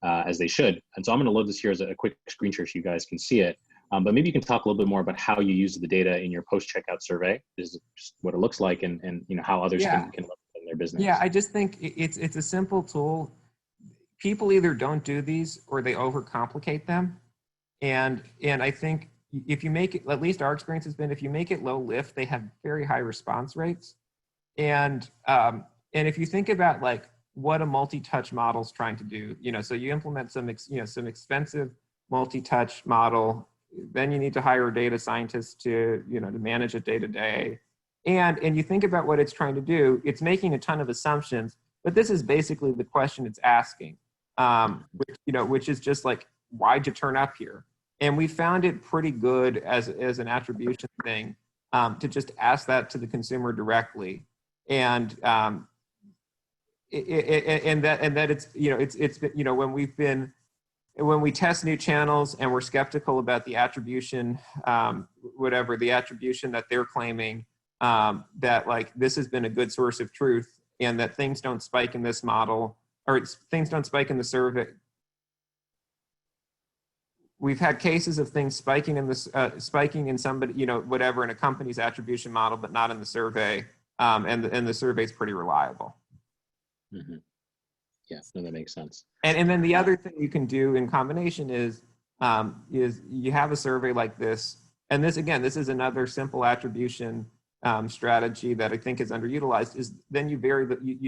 as they should. And so I'm going to load this here as a quick screen share so you guys can see it. But maybe you can talk a little bit more about how you use the data in your post-checkout survey. This is just what it looks like, and how others can leverage it in their business. Yeah, I just think it's a simple tool. People either don't do these or they overcomplicate them. And I think if you make it, at least our experience has been, if you make it low lift, they have very high response rates. And if you think about like what a multi-touch model is trying to do, so you implement some expensive multi-touch model, then you need to hire a data scientist to manage it day to day. And you think about what it's trying to do, it's making a ton of assumptions, but this is basically the question it's asking, which is just like, why'd you turn up here? And we found it pretty good as an attribution thing, to just ask that to the consumer directly. And that it's when we test new channels and we're skeptical about the attribution, the attribution that they're claiming, that like this has been a good source of truth, and that things don't spike in this model, or things don't spike in the survey. We've had cases of things spiking in this, spiking in somebody, in a company's attribution model, but not in the survey, and the survey is pretty reliable. Mm-hmm. Yeah, no, that makes sense. And then the other thing you can do in combination is you have a survey like this, and this is another simple attribution strategy that I think is underutilized. Is then you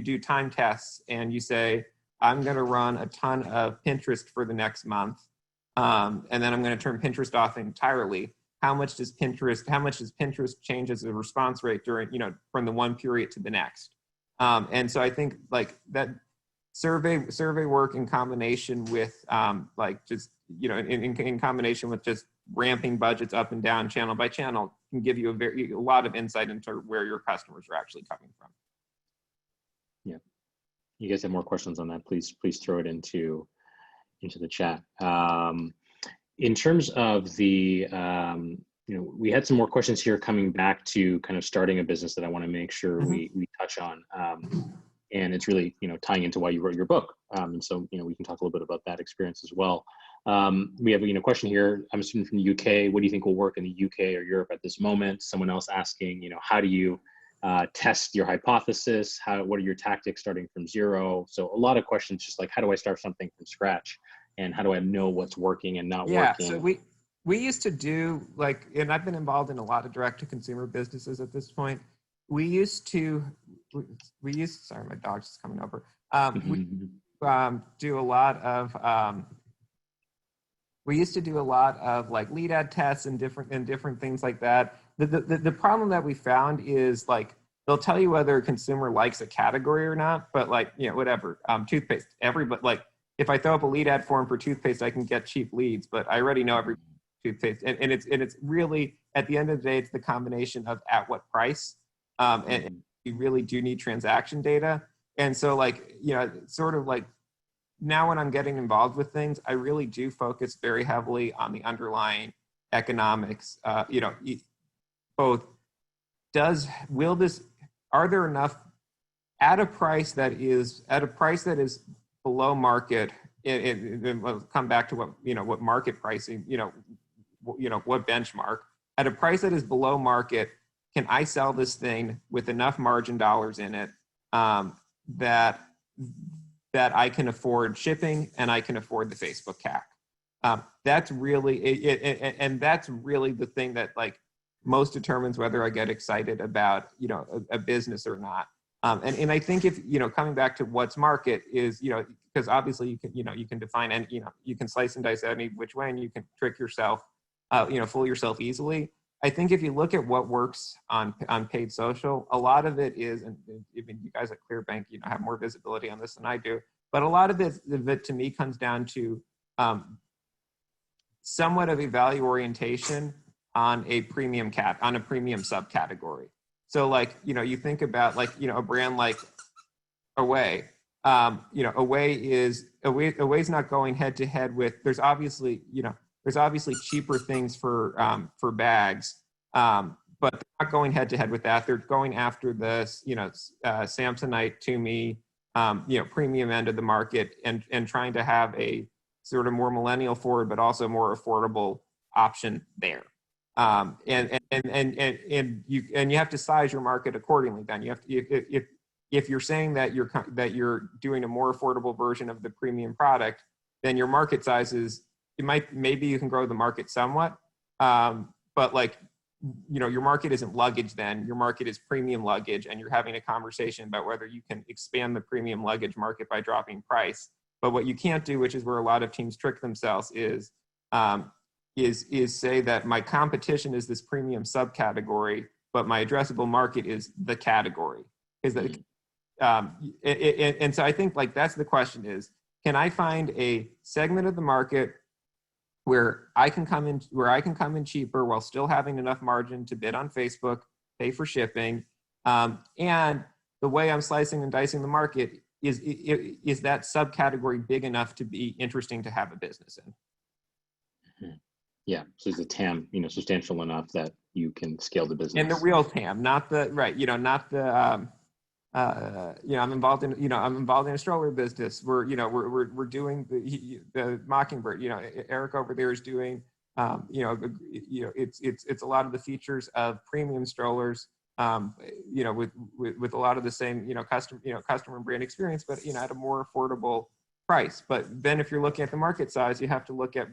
do time tests, and you say, I'm going to run a ton of Pinterest for the next month, and then I'm going to turn Pinterest off entirely. How much does Pinterest change as a response rate during from the one period to the next? And so I think like that survey work in combination with in combination with just ramping budgets up and down channel by channel can give you a lot of insight into where your customers are actually coming from. Yeah, you guys have more questions on that? Please throw it into the chat. In terms of the we had some more questions here coming back to kind of starting a business that I want to make sure we touch on. And it's really, tying into why you wrote your book. And so, we can talk a little bit about that experience as well. We have a question here. I'm a student from the UK. What do you think will work in the UK or Europe at this moment? Someone else asking, how do you test your hypothesis? What are your tactics starting from zero? So a lot of questions, just like, how do I start something from scratch? And how do I know what's working and not working? So we used to do and I've been involved in a lot of direct to consumer businesses at this point. We used, sorry, my dog's just coming over. We do a lot of, we used to do a lot of lead ad tests and different things like that. The problem that we found is they'll tell you whether a consumer likes a category or not, but whatever, toothpaste, everybody, if I throw up a lead ad form for toothpaste, I can get cheap leads, but I already know every toothpaste. And it's really, at the end of the day, it's the combination of at what price. And you really do need transaction data. And so now when I'm getting involved with things, I really do focus very heavily on the underlying economics. Are there enough at a price that is below market? We'll come back to what market pricing, what benchmark at a price that is below market. Can I sell this thing with enough margin dollars in it that I can afford shipping and I can afford the Facebook CAC? That's really and that's really the thing that most determines whether I get excited about a business or not. And I think if coming back to what's market is because obviously you can define and you can slice and dice any which way and you can trick yourself fool yourself easily. I think if you look at what works on paid social, a lot of it is, and even you guys at Clearbanc, have more visibility on this than I do, but a lot of it to me comes down to somewhat of a value orientation on a premium subcategory. So you think about a brand like Away. Away's not going head to head with. There's obviously cheaper things for bags, but they're not going head to head with that. They're going after the Samsonite to me, premium end of the market and trying to have a sort of more millennial forward, but also more affordable option there. And you have to size your market accordingly. Then you have to, if you're saying that you're doing a more affordable version of the premium product, then your market size is. Maybe you can grow the market somewhat, but your market isn't luggage then, your market is premium luggage, and you're having a conversation about whether you can expand the premium luggage market by dropping price. But what you can't do, which is where a lot of teams trick themselves, is say that my competition is this premium subcategory, but my addressable market is the category. And so I think that's the question is, can I find a segment of the market where I can come in cheaper while still having enough margin to bid on Facebook, pay for shipping, and the way I'm slicing and dicing the market is that subcategory big enough to be interesting to have a business in? Yeah, so is the TAM substantial enough that you can scale the business? And the real TAM, not the not the. I'm involved in a stroller business. We're doing the Mockingbird. Eric over there is doing it's a lot of the features of premium strollers. With a lot of the same customer brand experience, but at a more affordable price. But then if you're looking at the market size, you have to look at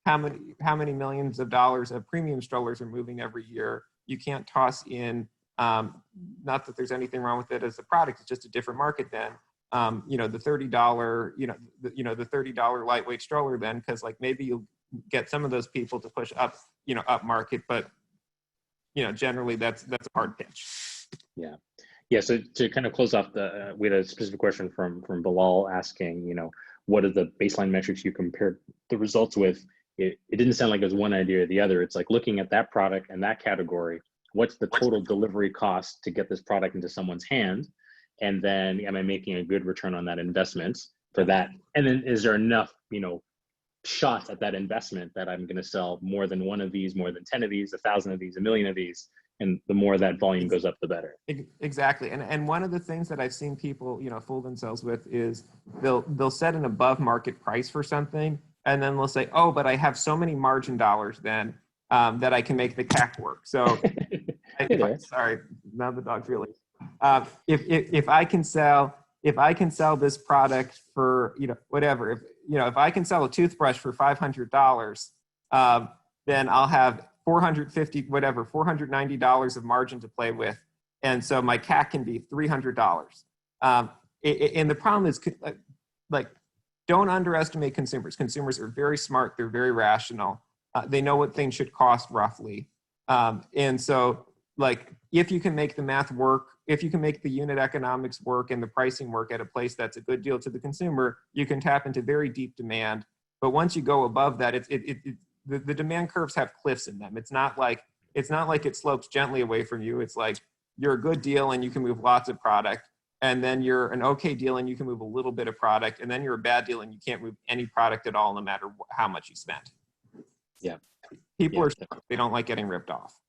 how many millions of dollars of premium strollers are moving every year. You can't toss in. Not that there's anything wrong with it as a product, it's just a different market then. The $30, the $30 lightweight stroller then, because maybe you'll get some of those people to push up, up market, but generally that's a hard pitch. Yeah. So to kind of close off we had a specific question from Bilal asking, what are the baseline metrics you compared the results with? It didn't sound like it was one idea or the other. It's looking at that product and that category. What's the total delivery cost to get this product into someone's hand? And then am I making a good return on that investment for that? And then is there enough, shot at that investment that I'm going to sell more than one of these, more than 10 of these, 1,000 of these, a million of these. And the more that volume goes up, the better. Exactly. And one of the things that I've seen people, fool themselves with is they'll set an above market price for something. And then they'll say, oh, but I have so many margin dollars then that I can make the CAC work. So sorry, now the dog's really, if I can sell this product for, whatever, if I can sell a toothbrush for $500, then I'll have $490 of margin to play with. And so my CAC can be $300. And the problem is, like, don't underestimate consumers. Consumers are very smart. They're very rational. They know what things should cost roughly. And so, like, if you can make the math work, if you can make the unit economics work and the pricing work at a place that's a good deal to the consumer, you can tap into very deep demand. But once you go above that, the demand curves have cliffs in them. It's not like it slopes gently away from you. It's like you're a good deal and you can move lots of product, and then you're an okay deal and you can move a little bit of product, and then you're a bad deal and you can't move any product at all, no matter how much you spend. Yeah, people they don't like getting ripped off.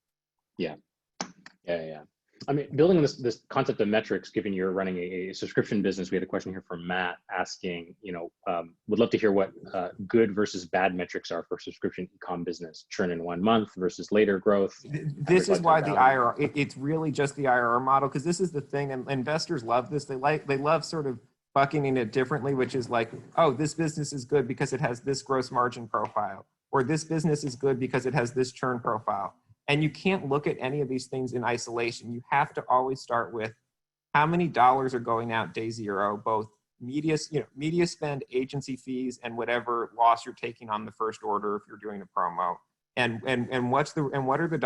Yeah. I mean, building on this concept of metrics, given you're running a subscription business, we had a question here from Matt asking, would love to hear what good versus bad metrics are for subscription e-com business, churn in 1 month versus later growth. This is why the IRR, it's really just the IRR model, because this is the thing, and investors love this. They love sort of bucketing it differently, which is like, oh, this business is good because it has this gross margin profile, or this business is good because it has this churn profile. And you can't look at any of these things in isolation. You have to always start with how many dollars are going out day zero, both media spend, agency fees, and whatever loss you're taking on the first order if you're doing a promo. And what are the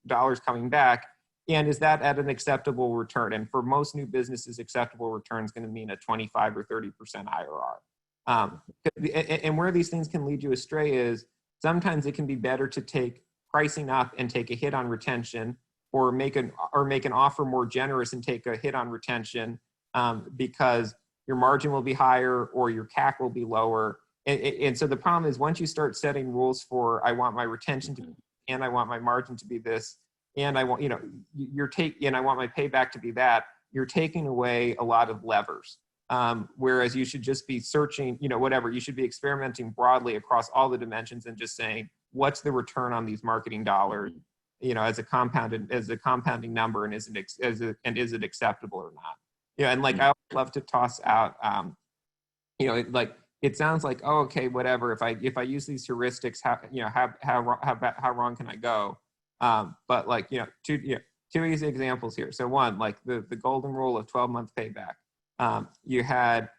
dollars coming back? And is that at an acceptable return? And for most new businesses, acceptable return is going to mean a 25 or 30% IRR. And where these things can lead you astray is sometimes it can be better to take pricing up and take a hit on retention, or make an offer more generous and take a hit on retention, because your margin will be higher or your CAC will be lower. And so the problem is, once you start setting rules for, I want my retention to be, and I want my margin to be this, and I want, and I want my payback to be that, you're taking away a lot of levers. Whereas you should just be searching, you should be experimenting broadly across all the dimensions and just saying, what's the return on these marketing dollars, as a compounding number, and is it acceptable or not? And like, I would love to toss out, it sounds like, oh, okay, whatever. If I use these heuristics, how wrong can I go? But like, two easy examples here. So one, like the golden rule of 12-month payback. You had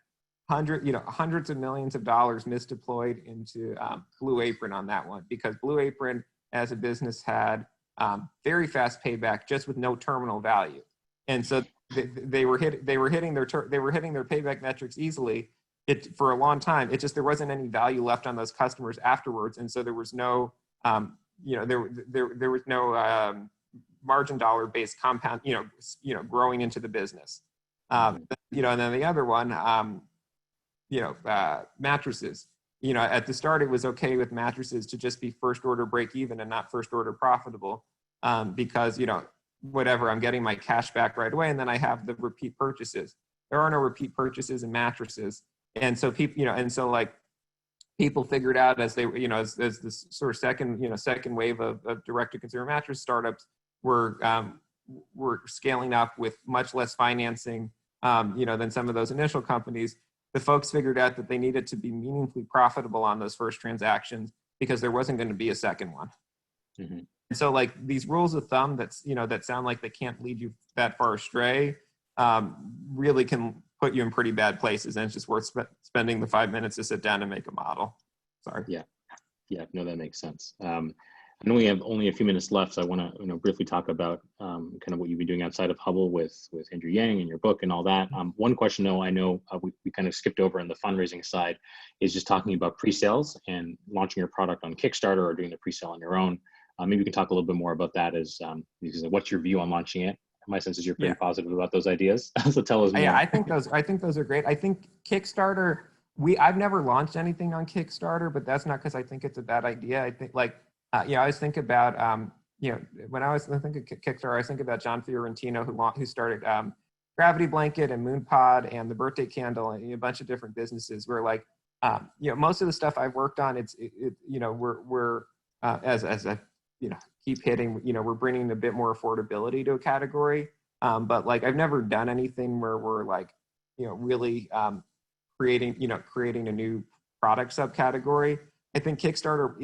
hundreds of millions of dollars misdeployed into Blue Apron on that one, because Blue Apron as a business had very fast payback just with no terminal value, and so they were hitting their payback metrics easily. For a long time, there wasn't any value left on those customers afterwards, and so there was no there was no margin dollar based compound growing into the business. And then the other one. Mattresses. At the start, it was okay with mattresses to just be first order break even and not first order profitable, because, whatever, I'm getting my cash back right away, and then I have the repeat purchases. There are no repeat purchases in mattresses. And so people, people figured out as they, as this sort of second wave of direct to consumer mattress startups were scaling up with much less financing, than some of those initial companies. The folks figured out that they needed to be meaningfully profitable on those first transactions, because there wasn't going to be a second one. Mm-hmm. And so, like, these rules of thumb that sound like they can't lead you that far astray, really can put you in pretty bad places, and it's just worth spending the 5 minutes to sit down and make a model. Sorry. Yeah, no, that makes sense. I know we have only a few minutes left, so I want to briefly talk about kind of what you've been doing outside of Hubble with Andrew Yang and your book and all that. One question, though, I know we kind of skipped over on the fundraising side, is just talking about pre-sales and launching your product on Kickstarter or doing the pre-sale on your own. Maybe you can talk a little bit more about that. Because what's your view on launching it? My sense is you're pretty positive about those ideas. So tell us more. Yeah, I think those are great. I think Kickstarter, I've never launched anything on Kickstarter, but that's not because I think it's a bad idea. I think like, I always think about, when I was thinking of Kickstarter, I was thinking about John Fiorentino, who started Gravity Blanket and Moonpod and the Birthday Candle and a bunch of different businesses where like, most of the stuff I've worked on, we're as I, keep hitting, we're bringing a bit more affordability to a category. But like, I've never done anything where we're like, really creating a new product subcategory. I think Kickstarter,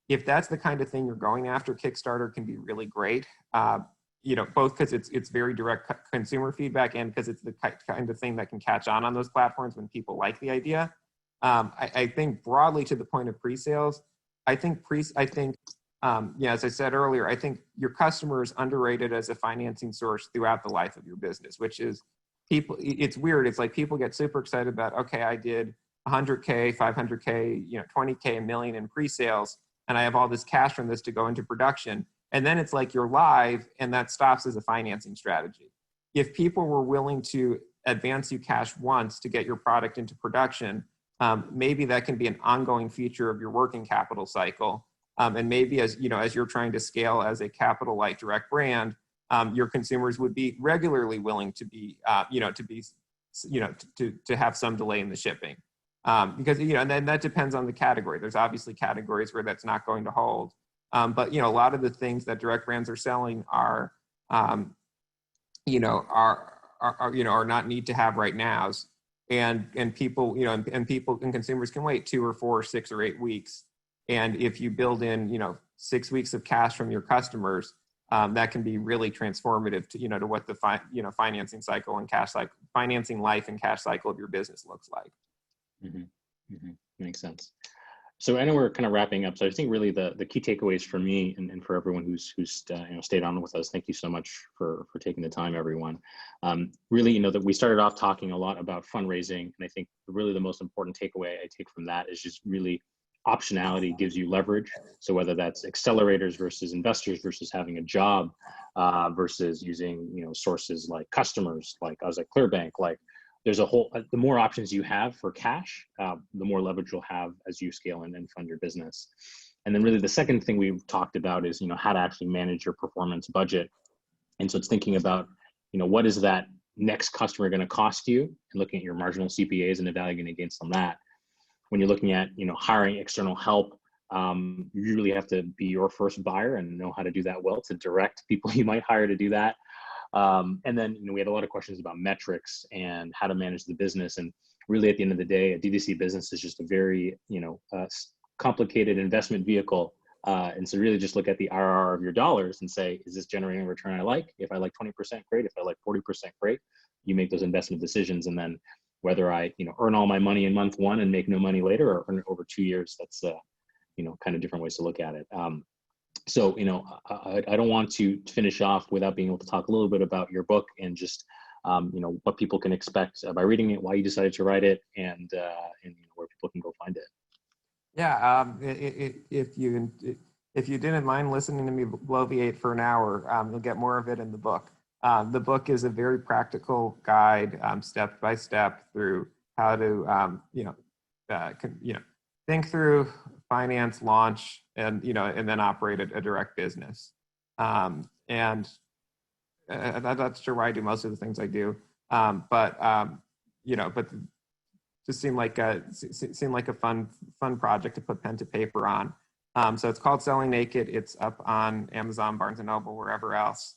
if that's the kind of thing you're going after, Kickstarter can be really great. Both because it's very direct consumer feedback and because it's the kind of thing that can catch on those platforms when people like the idea. I think broadly to the point of pre-sales, as I said earlier, I think your customer is underrated as a financing source throughout the life of your business, which is it's weird. It's like people get super excited about, okay, I did 100K, 500K, 20K, $1 million in pre-sales, and I have all this cash from this to go into production. And then it's like you're live and that stops as a financing strategy. If people were willing to advance you cash once to get your product into production, maybe that can be an ongoing feature of your working capital cycle. And maybe as you're trying to scale as a capital light direct brand, your consumers would be regularly willing to be, to have some delay in the shipping. Because, and then that depends on the category. There's obviously categories where that's not going to hold. But, a lot of the things that direct brands are selling are not need to have right nows. And people, and consumers can wait 2 or 4, 6 or 8 weeks. And if you build in, 6 weeks of cash from your customers, that can be really transformative to, to what the financing cycle and financing life and cash cycle of your business looks like. Mm-hmm. Mm-hmm. Makes sense. So I know we're kind of wrapping up. So I think really the key takeaways for me and for everyone who's stayed on with us. Thank you so much for taking the time, everyone. Really, that we started off talking a lot about fundraising, and I think really the most important takeaway I take from that is just really optionality gives you leverage. So whether that's accelerators versus investors versus having a job versus using sources like customers, like us at Clearbanc, like there's the more options you have for cash, the more leverage you'll have as you scale and fund your business. And then really the second thing we've talked about is, how to actually manage your performance budget. And so it's thinking about, what is that next customer going to cost you, and looking at your marginal CPAs and evaluating against on that. When you're looking at, hiring external help, you really have to be your first buyer and know how to do that well to direct people you might hire to do that. And then, we had a lot of questions about metrics and how to manage the business. And really at the end of the day, a D2C business is just a very, complicated investment vehicle. And so really just look at the IRR of your dollars and say, is this generating a return I like? If I like 20%, great. If I like 40%, great. You make those investment decisions. And then whether I, earn all my money in month 1 and make no money later, or earn it over 2 years, that's, kind of different ways to look at it. So, I don't want to finish off without being able to talk a little bit about your book and just, what people can expect by reading it, why you decided to write it, and where people can go find it. Yeah, if you didn't mind listening to me bloviate for an hour, you'll get more of it in the book. The book is a very practical guide, step by step, through how to, think through, finance, launch, and then operate a direct business. And that's sure why I do most of the things I do. But just seemed like a fun project to put pen to paper on. So it's called Selling Naked. It's up on Amazon, Barnes and Noble, wherever else.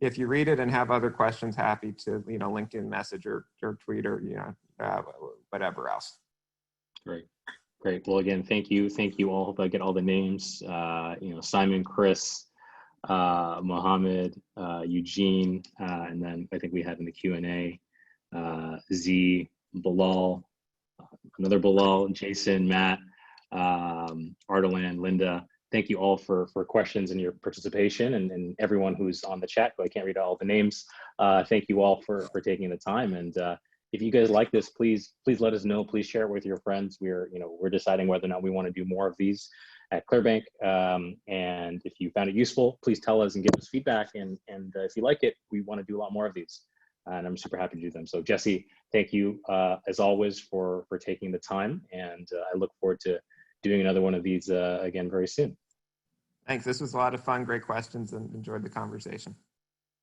If you read it and have other questions, happy to LinkedIn message or tweet or whatever else. Great. Well, again, thank you all. Hope I get all the names. Simon, Chris, Mohammed, Eugene, and then I think we had in the Q&A Z, Bilal, another Bilal, Jason, Matt, Ardalan, Linda. Thank you all for questions and your participation, and everyone who's on the chat, but I can't read all the names. Thank you all for taking the time. And if you guys like this, please let us know. Please share it with your friends. We're deciding whether or not we want to do more of these. at Clearbanc. And if you found it useful, please tell us and give us feedback. And if you like it, we want to do a lot more of these. And I'm super happy to do them. So Jesse, thank you as always for taking the time. And I look forward to doing another one of these again very soon. Thanks. This was a lot of fun, great questions, and enjoyed the conversation.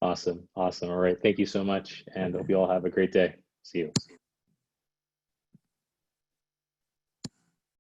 Awesome. Awesome. All right. Thank you so much. And hope you all have a great day. See you.